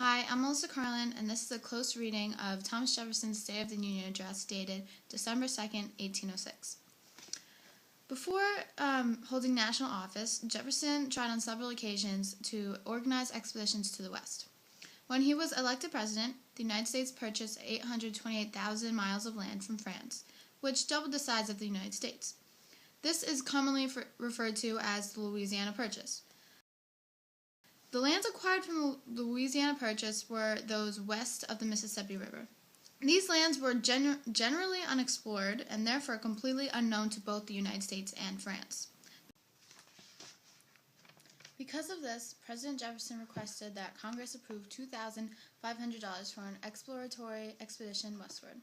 Hi, I'm Melissa Carlin, and this is a close reading of Thomas Jefferson's State of the Union Address dated December 2nd, 1806. Before holding national office, Jefferson tried on several occasions to organize expeditions to the West. When he was elected president, the United States purchased 828,000 miles of land from France, which doubled the size of the United States. This is commonly referred to as the Louisiana Purchase. The lands acquired from the Louisiana Purchase were those west of the Mississippi River. These lands were generally unexplored and therefore completely unknown to both the United States and France. Because of this, President Jefferson requested that Congress approve $2,500 for an exploratory expedition westward.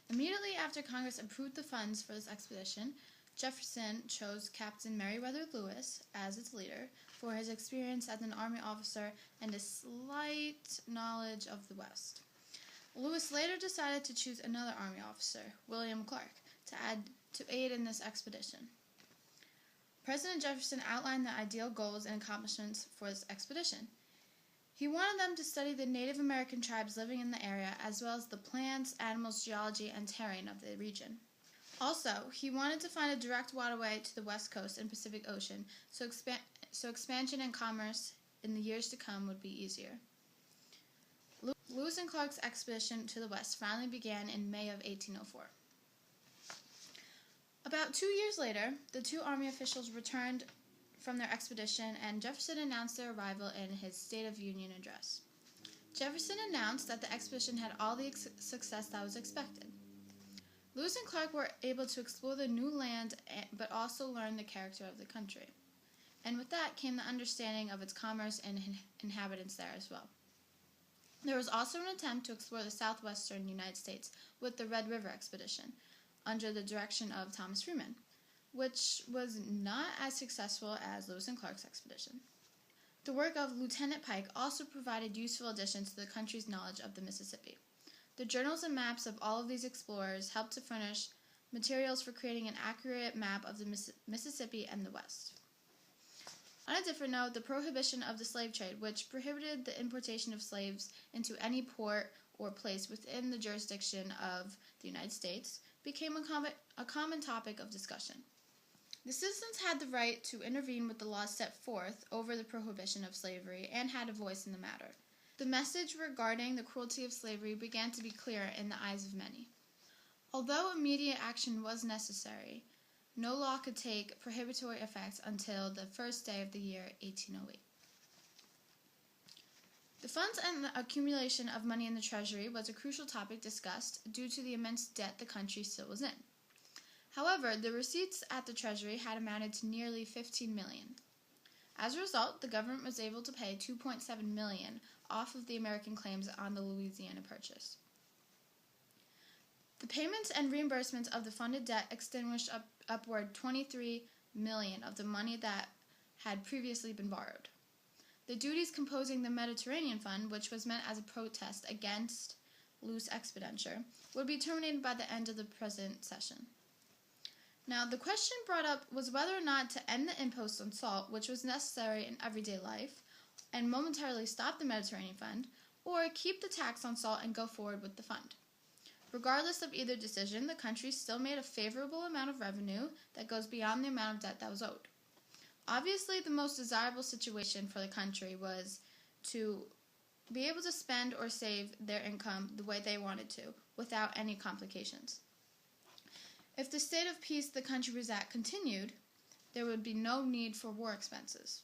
Immediately after Congress approved the funds for this expedition, Jefferson chose Captain Meriwether Lewis as its leader for his experience as an Army officer and his slight knowledge of the West. Lewis later decided to choose another Army officer, William Clark, to aid in this expedition. President Jefferson outlined the ideal goals and accomplishments for this expedition. He wanted them to study the Native American tribes living in the area, as well as the plants, animals, geology, and terrain of the region. Also, he wanted to find a direct waterway to the West Coast and Pacific Ocean, so expansion and commerce in the years to come would be easier. Lewis and Clark's expedition to the West finally began in May of 1804. About 2 years later, the two Army officials returned from their expedition, and Jefferson announced their arrival in his State of the Union address. Jefferson announced that the expedition had all the success that was expected. Lewis and Clark were able to explore the new land, but also learn the character of the country. And with that came the understanding of its commerce and inhabitants there as well. There was also an attempt to explore the southwestern United States with the Red River expedition, under the direction of Thomas Freeman, which was not as successful as Lewis and Clark's expedition. The work of Lieutenant Pike also provided useful additions to the country's knowledge of the Mississippi. The journals and maps of all of these explorers helped to furnish materials for creating an accurate map of the Mississippi and the West. On a different note, the prohibition of the slave trade, which prohibited the importation of slaves into any port or place within the jurisdiction of the United States, became a common topic of discussion. The citizens had the right to intervene with the laws set forth over the prohibition of slavery and had a voice in the matter. The message regarding the cruelty of slavery began to be clear in the eyes of many. Although immediate action was necessary, no law could take prohibitory effect until the first day of the year 1808. The funds and the accumulation of money in the Treasury was a crucial topic discussed due to the immense debt the country still was in. However, the receipts at the Treasury had amounted to nearly $15 million. As a result, the government was able to pay $2.7 million off of the American claims on the Louisiana Purchase. The payments and reimbursements of the funded debt extinguished upward $23 million of the money that had previously been borrowed. The duties composing the Mediterranean Fund, which was meant as a protest against loose expenditure, would be terminated by the end of the present session. Now, the question brought up was whether or not to end the impost on salt, which was necessary in everyday life, and momentarily stop the Mediterranean Fund, or keep the tax on salt and go forward with the fund. Regardless of either decision, the country still made a favorable amount of revenue that goes beyond the amount of debt that was owed. Obviously, the most desirable situation for the country was to be able to spend or save their income the way they wanted to, without any complications. If the state of peace the country was at continued, there would be no need for war expenses.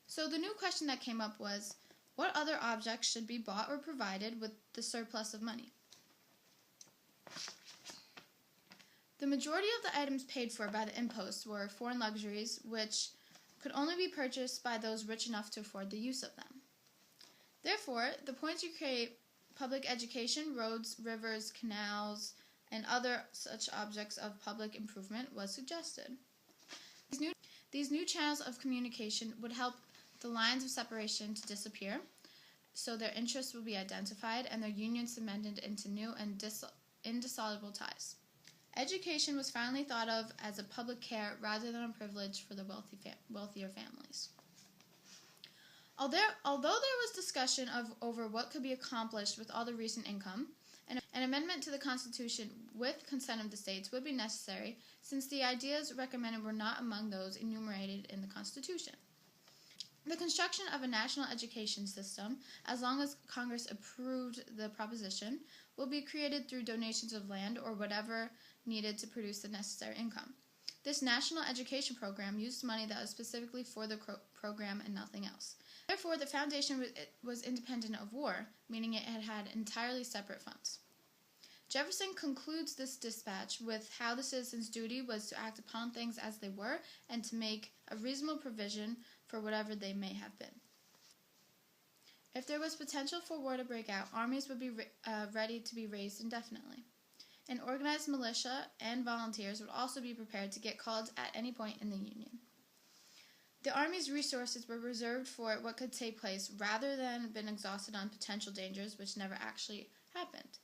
So the new question that came up was, what other objects should be bought or provided with the surplus of money? The majority of the items paid for by the impost were foreign luxuries, which could only be purchased by those rich enough to afford the use of them. Therefore, the point to create public education, roads, rivers, canals, and other such objects of public improvement was suggested. These new channels of communication would help the lines of separation to disappear, so their interests would be identified and their union cemented into new and indissoluble ties. Education was finally thought of as a public care rather than a privilege for the wealthier families. Although there was discussion over what could be accomplished with all the recent income, an amendment to the Constitution with consent of the states would be necessary, since the ideas recommended were not among those enumerated in the Constitution. The construction of a national education system, as long as Congress approved the proposition, will be created through donations of land or whatever needed to produce the necessary income. This national education program used money that was specifically for the program and nothing else. Therefore, the foundation was independent of war, meaning it had entirely separate funds. Jefferson concludes this dispatch with how the citizens' duty was to act upon things as they were and to make a reasonable provision for whatever they may have been. If there was potential for war to break out, armies would be ready to be raised indefinitely. An organized militia and volunteers would also be prepared to get called at any point in the Union. The Army's resources were reserved for what could take place rather than been exhausted on potential dangers which never actually happened.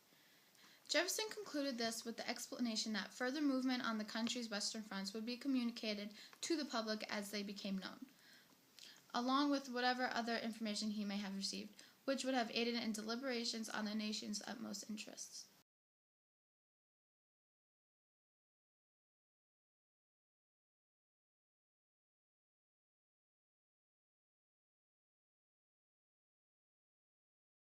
Jefferson concluded this with the explanation that further movement on the country's western fronts would be communicated to the public as they became known, along with whatever other information he may have received, which would have aided in deliberations on the nation's utmost interests.